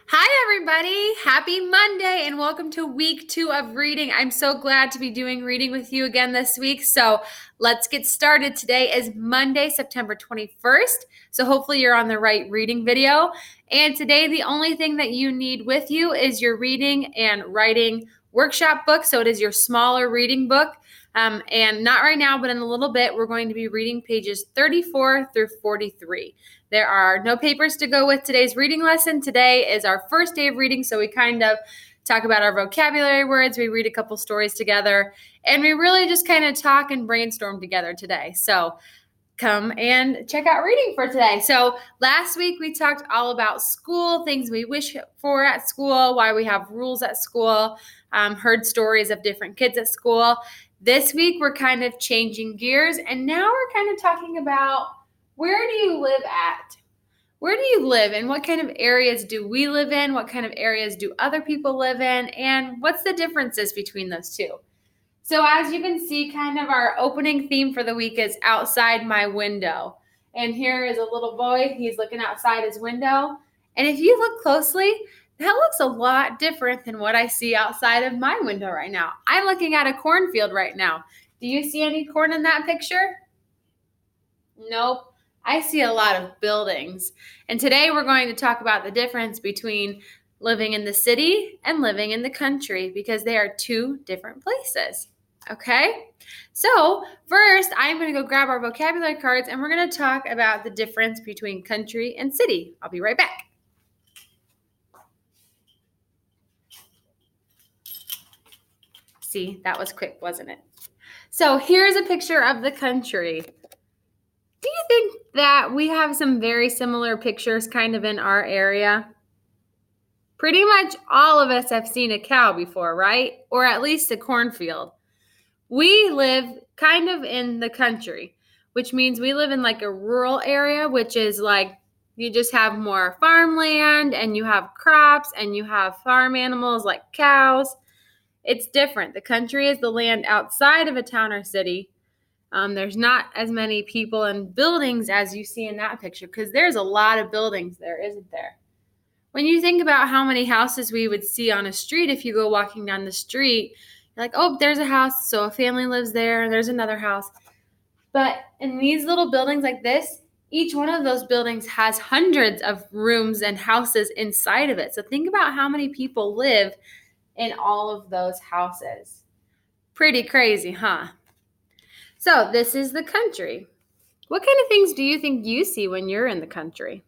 Hi, everybody. Happy Monday, and welcome to week 2 of reading. I'm so glad to be doing reading with you again this week. So let's get started. Today is Monday, September 21st. So hopefully you're on the right reading video. And today, the only thing that you need with you is your reading and writing workshop book. So it is your smaller reading book. And not right now, but in a little bit, we're going to be reading pages 34 through 43. There are no papers to go with today's reading lesson. Today is our first day of reading, so we kind of talk about our vocabulary words, we read a couple stories together, and we really just kind of talk and brainstorm together today. So come and check out reading for today. So last week we talked all about school, things we wish for at school, why we have rules at school, heard stories of different kids at school. This week we're kind of changing gears, and now we're kind of talking about where do you live at? Where do you live and what kind of areas do we live in? What kind of areas do other people live in? And what's the differences between those two? So, as you can see, kind of our opening theme for the week is outside my window. And here is a little boy. He's looking outside his window. And if you look closely, that looks a lot different than what I see outside of my window right now. I'm looking at a cornfield right now. Do you see any corn in that picture? Nope. I see a lot of buildings. And today we're going to talk about the difference between living in the city and living in the country because they are two different places. Okay? So, first, I'm going to go grab our vocabulary cards and we're going to talk about the difference between country and city. I'll be right back. See, that was quick, wasn't it? So, here's a picture of the country. Do you think that we have some very similar pictures kind of in our area? Pretty much all of us have seen a cow before, right? Or at least a cornfield. We live kind of in the country, which means we live in like a rural area, which is like you just have more farmland and you have crops and you have farm animals like cows. It's different. The country is the land outside of a town or city. There's not as many people and buildings as you see in that picture because there's a lot of buildings there, isn't there? When you think about how many houses we would see on a street if you go walking down the street, you're like, oh, there's a house, so a family lives there, and there's another house. But in these little buildings like this, each one of those buildings has hundreds of rooms and houses inside of it. So think about how many people live in all of those houses. Pretty crazy, huh? So this is the country. What kind of things do you think you see when you're in the country?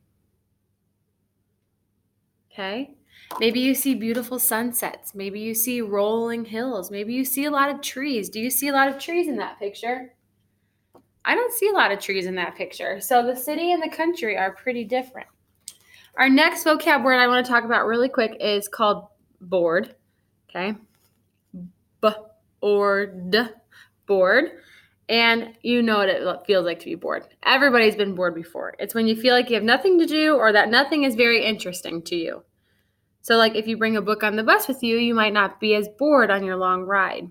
Okay. Maybe you see beautiful sunsets. Maybe you see rolling hills. Maybe you see a lot of trees. Do you see a lot of trees in that picture? I don't see a lot of trees in that picture. So the city and the country are pretty different. Our next vocab word I want to talk about really quick is called bored. Okay. B-or-d, bored. And you know what it feels like to be bored. Everybody's been bored before. It's when you feel like you have nothing to do or that nothing is very interesting to you. So, like, if you bring a book on the bus with you, you might not be as bored on your long ride.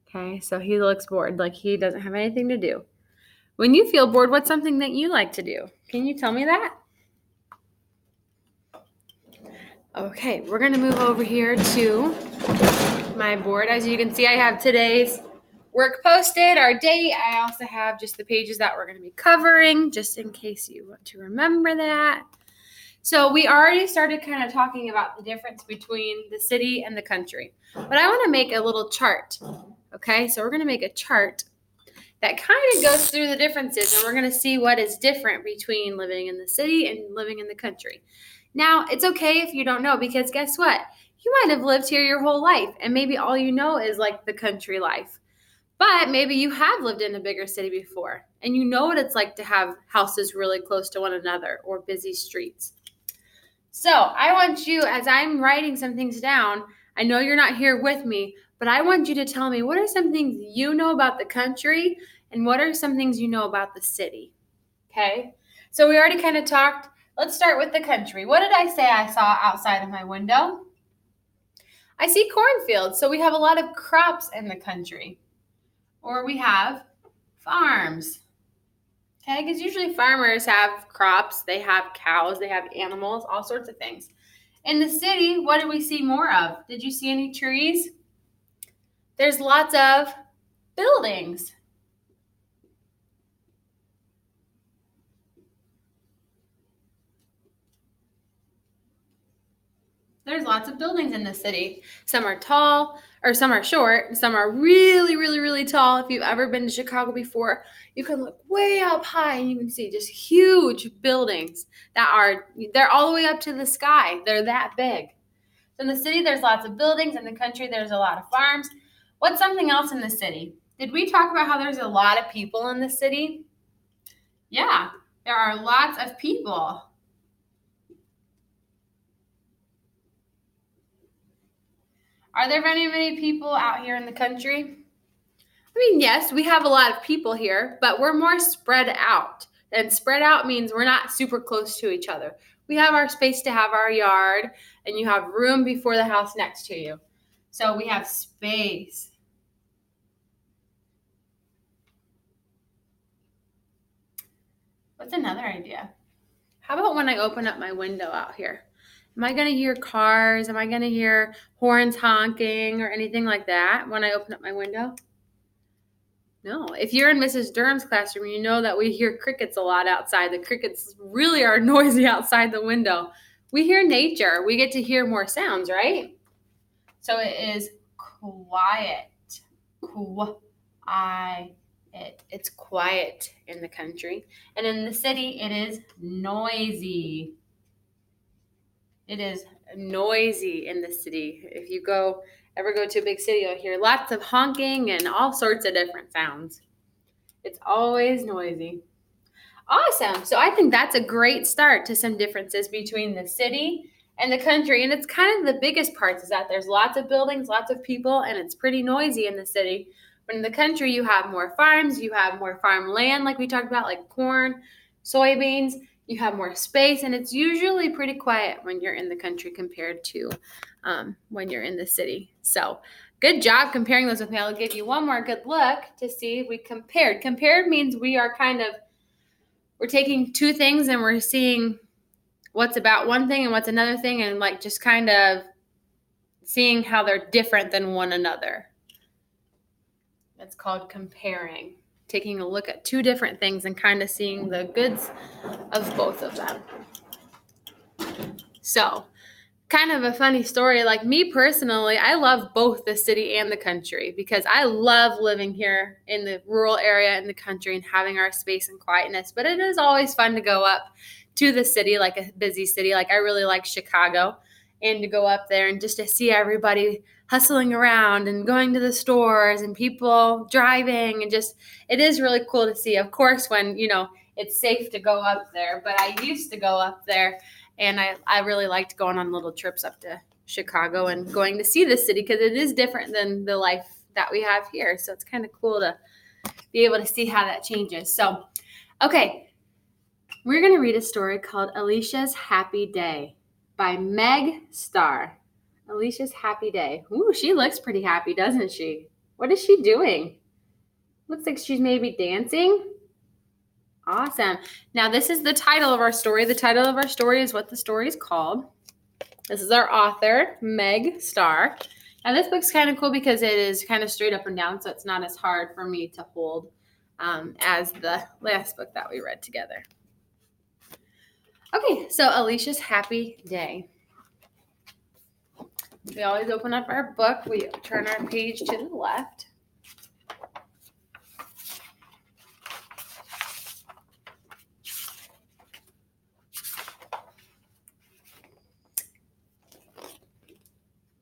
Okay, so he looks bored, like he doesn't have anything to do. When you feel bored, what's something that you like to do? Can you tell me that? Okay, we're going to move over here to my board. As you can see, I have today's work posted, our date. I also have just the pages that we're going to be covering, just in case you want to remember that. So we already started kind of talking about the difference between the city and the country. But I want to make a little chart. Okay, so we're going to make a chart that kind of goes through the differences, and we're going to see what is different between living in the city and living in the country. Now, it's okay if you don't know, because guess what? You might have lived here your whole life, and maybe all you know is like the country life. But maybe you have lived in a bigger city before, and you know what it's like to have houses really close to one another or busy streets. So I want you, as I'm writing some things down, I know you're not here with me, but I want you to tell me what are some things you know about the country and what are some things you know about the city. Okay? So we already kind of talked. Let's start with the country. What did I say I saw outside of my window? I see cornfields. So we have a lot of crops in the country. Or we have farms. Okay, because usually farmers have crops, they have cows, they have animals, all sorts of things. In the city, what do we see more of? Did you see any trees? There's lots of buildings. There's lots of buildings in the city. Some are tall, or some are short. Some are really, really, really tall. If you've ever been to Chicago before, you can look way up high and you can see just huge buildings they're all the way up to the sky. They're that big. So in the city, there's lots of buildings. In the country, there's a lot of farms. What's something else in the city? Did we talk about how there's a lot of people in the city? Yeah, there are lots of people. Are there many people out here in the country? I mean, yes, we have a lot of people here, but we're more spread out. And spread out means we're not super close to each other. We have our space to have our yard, and you have room before the house next to you. So we have space. What's another idea? How about when I open up my window out here? Am I going to hear cars? Am I going to hear horns honking or anything like that when I open up my window? No. If you're in Mrs. Durham's classroom, you know that we hear crickets a lot outside. The crickets really are noisy outside the window. We hear nature. We get to hear more sounds, right? So it is quiet. Quiet. It's quiet in the country. And in the city, it is noisy. It is noisy in the city. If you ever go to a big city, you'll hear lots of honking and all sorts of different sounds. It's always noisy. Awesome. So I think that's a great start to some differences between the city and the country. And it's kind of the biggest parts is that there's lots of buildings, lots of people, and it's pretty noisy in the city. But in the country, you have more farms, you have more farmland, like we talked about, like corn, soybeans. You have more space, and it's usually pretty quiet when you're in the country compared to when you're in the city. So good job comparing those with me. I'll give you one more good look to see if we compared. Compared means we're taking two things and we're seeing what's about one thing and what's another thing, and like just kind of seeing how they're different than one another. That's called comparing. Taking a look at two different things and kind of seeing the goods of both of them. So, kind of a funny story. Like me personally, I love both the city and the country because I love living here in the rural area in the country and having our space and quietness. But it is always fun to go up to the city, like a busy city. Like I really like Chicago, and to go up there and just to see everybody hustling around and going to the stores and people driving, and just it is really cool to see. Of course, when it's safe to go up there, but I used to go up there. And I really liked going on little trips up to Chicago and going to see the city because it is different than the life that we have here. So it's kind of cool to be able to see how that changes. So, okay, we're going to read a story called Alicia's Happy Day by Meg Starr. Alicia's Happy Day. Ooh, she looks pretty happy, doesn't she? What is she doing? Looks like she's maybe dancing. Awesome. Now, this is the title of our story. The title of our story is what the story is called. This is our author, Meg Starr. Now, this book's kind of cool because it is kind of straight up and down, so it's not as hard for me to hold as the last book that we read together. Okay, so Alicia's Happy Day. We always open up our book. We turn our page to the left.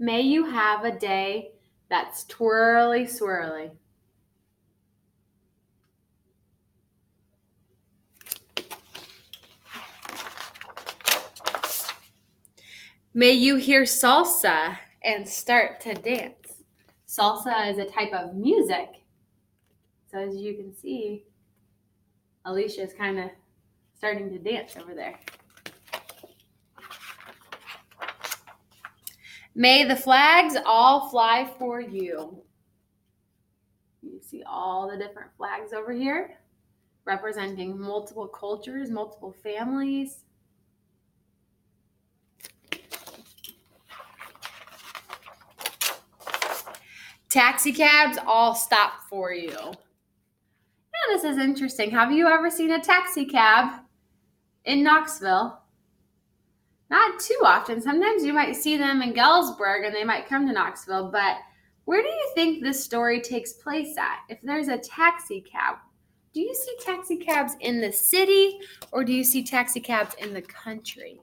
May you have a day that's twirly swirly. May you hear salsa and start to dance. Salsa is a type of music. So as you can see, Alicia is kind of starting to dance over there. May the flags all fly for you. You see all the different flags over here. representing multiple cultures, multiple families. Taxi cabs all stop for you. Now this is interesting. Have you ever seen a taxi cab in Knoxville? Not too often. Sometimes you might see them in Galesburg and they might come to Knoxville, but where do you think this story takes place at? If there's a taxi cab, do you see taxi cabs in the city or do you see taxi cabs in the country?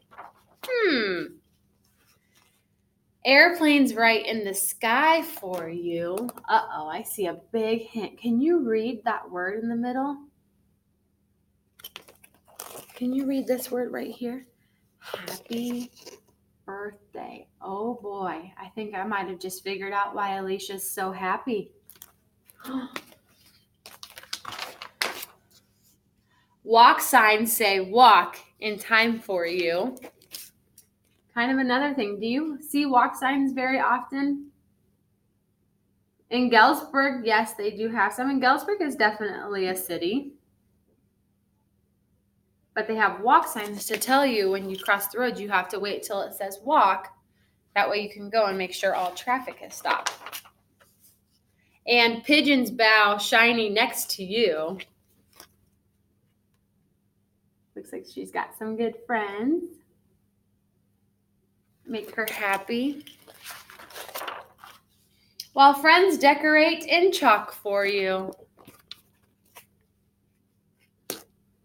Airplanes right in the sky for you. Uh-oh, I see a big hint. Can you read that word in the middle? Can you read this word right here? Happy birthday. Oh boy, I think I might have just figured out why Alicia's so happy. Walk signs say walk in time for you. Kind of another thing. Do you see walk signs very often? In Galesburg, yes, they do have some. And Galesburg is definitely a city. But they have walk signs to tell you when you cross the road, you have to wait till it says walk. That way you can go and make sure all traffic has stopped. And pigeons bow shiny next to you. Looks like she's got some good friends. Make her happy. While friends decorate in chalk for you.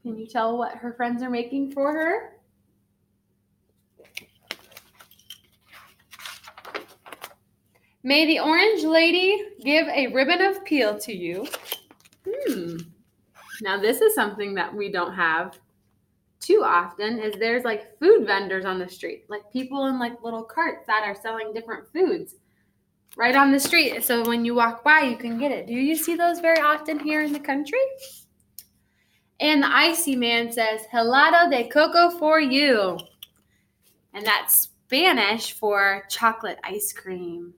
Can you tell what her friends are making for her? May the orange lady give a ribbon of peel to you. Now this is something that we don't have too often, is there's like food vendors on the street, like people in like little carts that are selling different foods right on the street. So when you walk by, you can get it. Do you see those very often here in the country? And the icy man says, helado de coco for you. And that's Spanish for chocolate ice cream.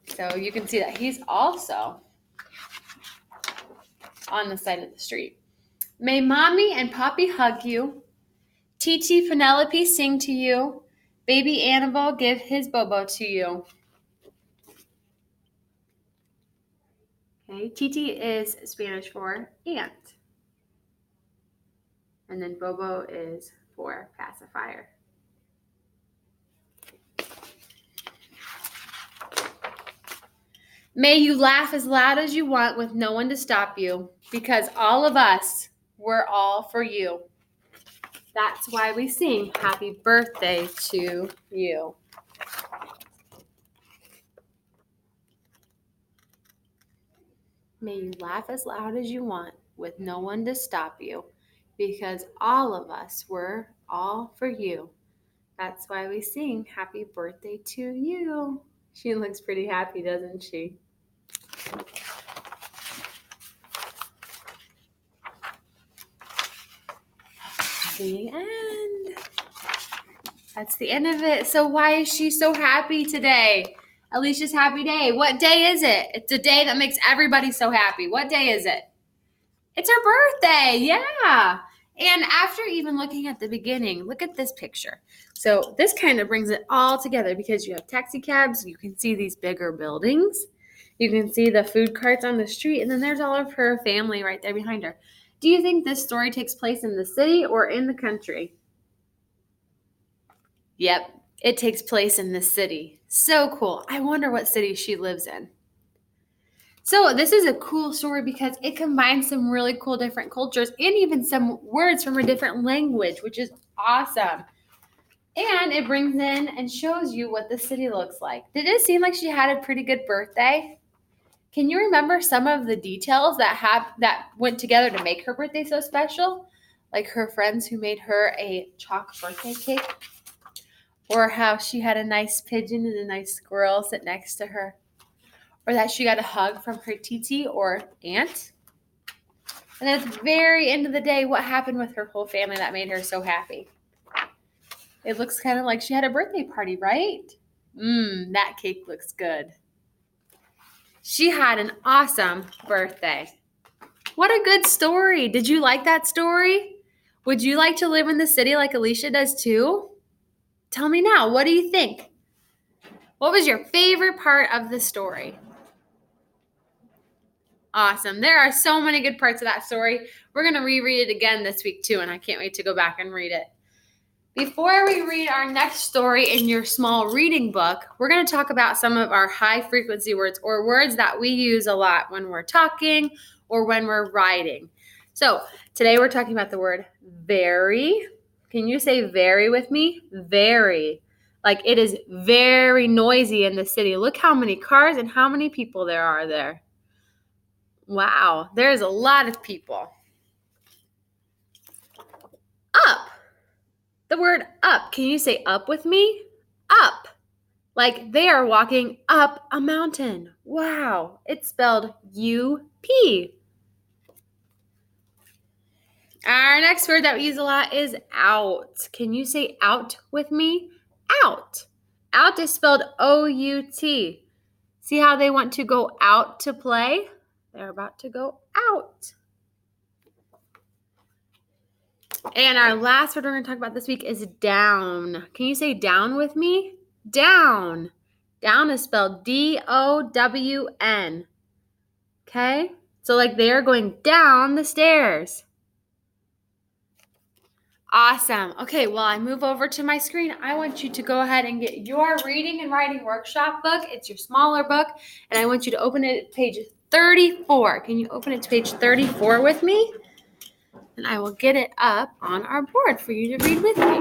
So you can see that he's also on the side of the street. May Mommy and Poppy hug you. Titi Penelope sing to you. Baby Annabelle give his bobo to you. Okay, Titi is Spanish for aunt. And then bobo is for pacifier. May you laugh as loud as you want with no one to stop you, because all of us, we're all for you. That's why we sing happy birthday to you. May you laugh as loud as you want with no one to stop you, because all of us, we're all for you. That's why we sing happy birthday to you. She looks pretty happy, doesn't she? The end. That's the end of it. So why is she so happy today? Alicia's happy day. What day is it? It's a day that makes everybody so happy. What day is it? It's her birthday. Yeah. And after even looking at the beginning, look at this picture. So this kind of brings it all together because you have taxi cabs. You can see these bigger buildings. You can see the food carts on the street. And then there's all of her family right there behind her. Do you think this story takes place in the city or in the country? Yep, it takes place in the city. So cool. I wonder what city she lives in. So this is a cool story because it combines some really cool different cultures and even some words from a different language, which is awesome. And it brings in and shows you what the city looks like. Did it seem like she had a pretty good birthday? Can you remember some of the details that went together to make her birthday so special? Like her friends who made her a chalk birthday cake? Or how she had a nice pigeon and a nice squirrel sit next to her? Or that she got a hug from her Titi or aunt? And at the very end of the day, what happened with her whole family that made her so happy? It looks kind of like she had a birthday party, right? That cake looks good. She had an awesome birthday. What a good story. Did you like that story? Would you like to live in the city like Alicia does too? Tell me now, what do you think? What was your favorite part of the story? Awesome. There are so many good parts of that story. We're going to reread it again this week too, and I can't wait to go back and read it. Before we read our next story in your small reading book, we're going to talk about some of our high frequency words or words that we use a lot when we're talking or when we're writing. So today we're talking about the word very. Can you say very with me? Very. Like it is very noisy in the city. Look how many cars and how many people there are there. Wow, there's a lot of people. Up. The word up. Can you say up with me? Up. Like they are walking up a mountain. Wow. It's spelled U-P. Our next word that we use a lot is out. Can you say out with me? Out. Out is spelled O-U-T. See how they want to go out to play? They're about to go out. And our last word we're going to talk about this week is down. Can you say down with me? Down. Down is spelled D-O-W-N. Okay? So like they are going down the stairs. Awesome. Okay, well, I move over to my screen. I want you to go ahead and get your reading and writing workshop book. It's your smaller book, and I want you to open it at page 34. Can you open it to page 34 with me? And I will get it up on our board for you to read with me.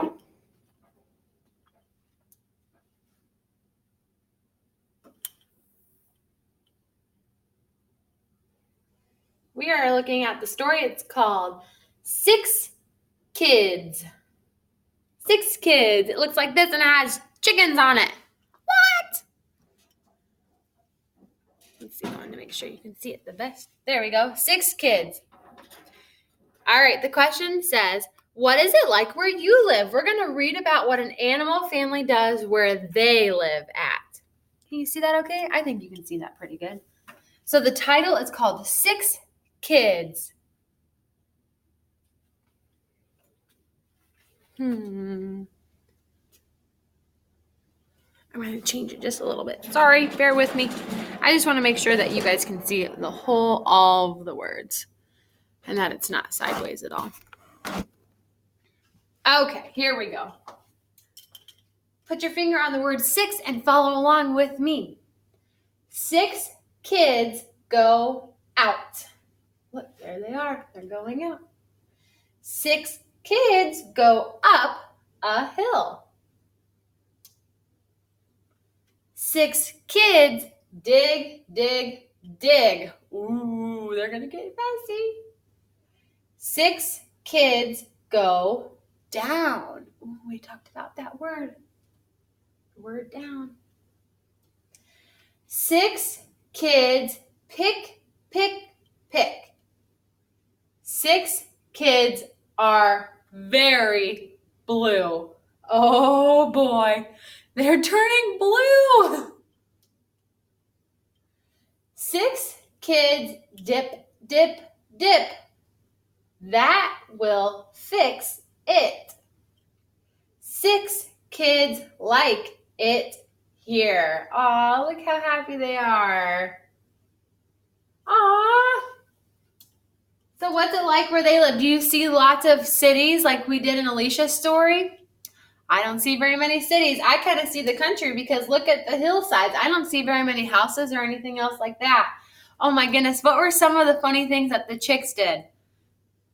We are looking at the story. It's called 6 Kids. 6 Kids. It looks like this and it has chickens on it. What? Let's see. I want to make sure you can see it the best. There we go. 6 Kids. All right. The question says, what is it like where you live? We're going to read about what an animal family does where they live at. Can you see that okay? I think you can see that pretty good. So the title is called 6 Kids. I'm going to change it just a little bit. Sorry, bear with me. I just want to make sure that you guys can see all of the words and that it's not sideways at all. Okay, here we go. Put your finger on the word 6 and follow along with me. 6 kids go out. Look, there they are. They're going out. 6 kids go up a hill. 6 kids dig, dig, dig. Ooh, they're going to get messy. 6 kids go down. Ooh, we talked about that word. The word down. 6 kids pick, pick, pick. 6 kids are very blue. Oh boy, they're turning blue. 6 kids dip, dip, dip. That will fix it. 6 kids like it here. Aw, look how happy they are. Aw. So what's it like where they live? Do you see lots of cities like we did in Alicia's story? I don't see very many cities. I kind of see the country because look at the hillsides. I don't see very many houses or anything else like that. Oh my goodness, what were some of the funny things that the chicks did?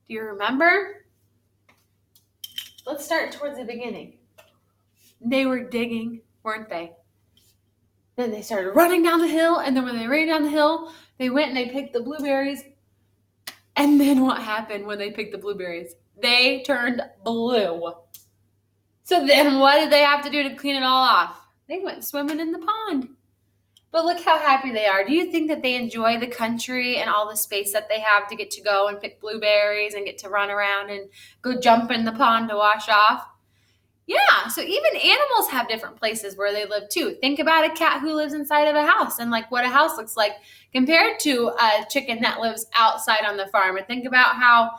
Do you remember? Let's start towards the beginning. They were digging, weren't they? Then they started running down the hill, and then when they ran down the hill, they went and they picked the blueberries. And then what happened when they picked the blueberries? They turned blue. So then what did they have to do to clean it all off? They went swimming in the pond. But look how happy they are. Do you think that they enjoy the country and all the space that they have to get to go and pick blueberries and get to run around and go jump in the pond to wash off? Yeah, so even animals have different places where they live too. Think about a cat who lives inside of a house and like what a house looks like compared to a chicken that lives outside on the farm. And think about how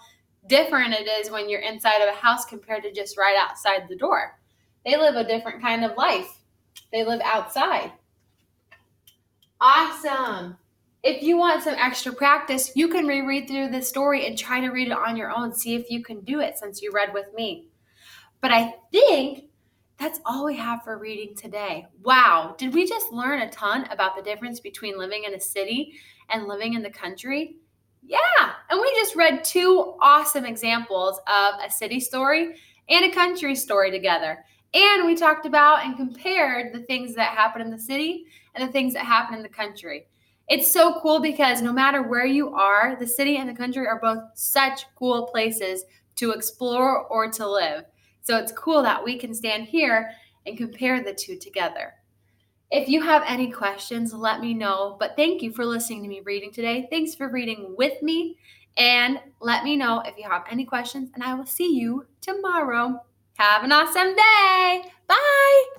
different it is when you're inside of a house compared to just right outside the door. They live a different kind of life. They live outside. Awesome. If you want some extra practice, you can reread through this story and try to read it on your own. See if you can do it since you read with me. But I think that's all we have for reading today. Wow, did we just learn a ton about the difference between living in a city and living in the country? Yeah, and we just read two awesome examples of a city story and a country story together. And we talked about and compared the things that happen in the city and the things that happen in the country. It's so cool because no matter where you are, the city and the country are both such cool places to explore or to live. So it's cool that we can stand here and compare the two together. If you have any questions, let me know. But thank you for listening to me reading today. Thanks for reading with me. And let me know if you have any questions, and I will see you tomorrow. Have an awesome day. Bye.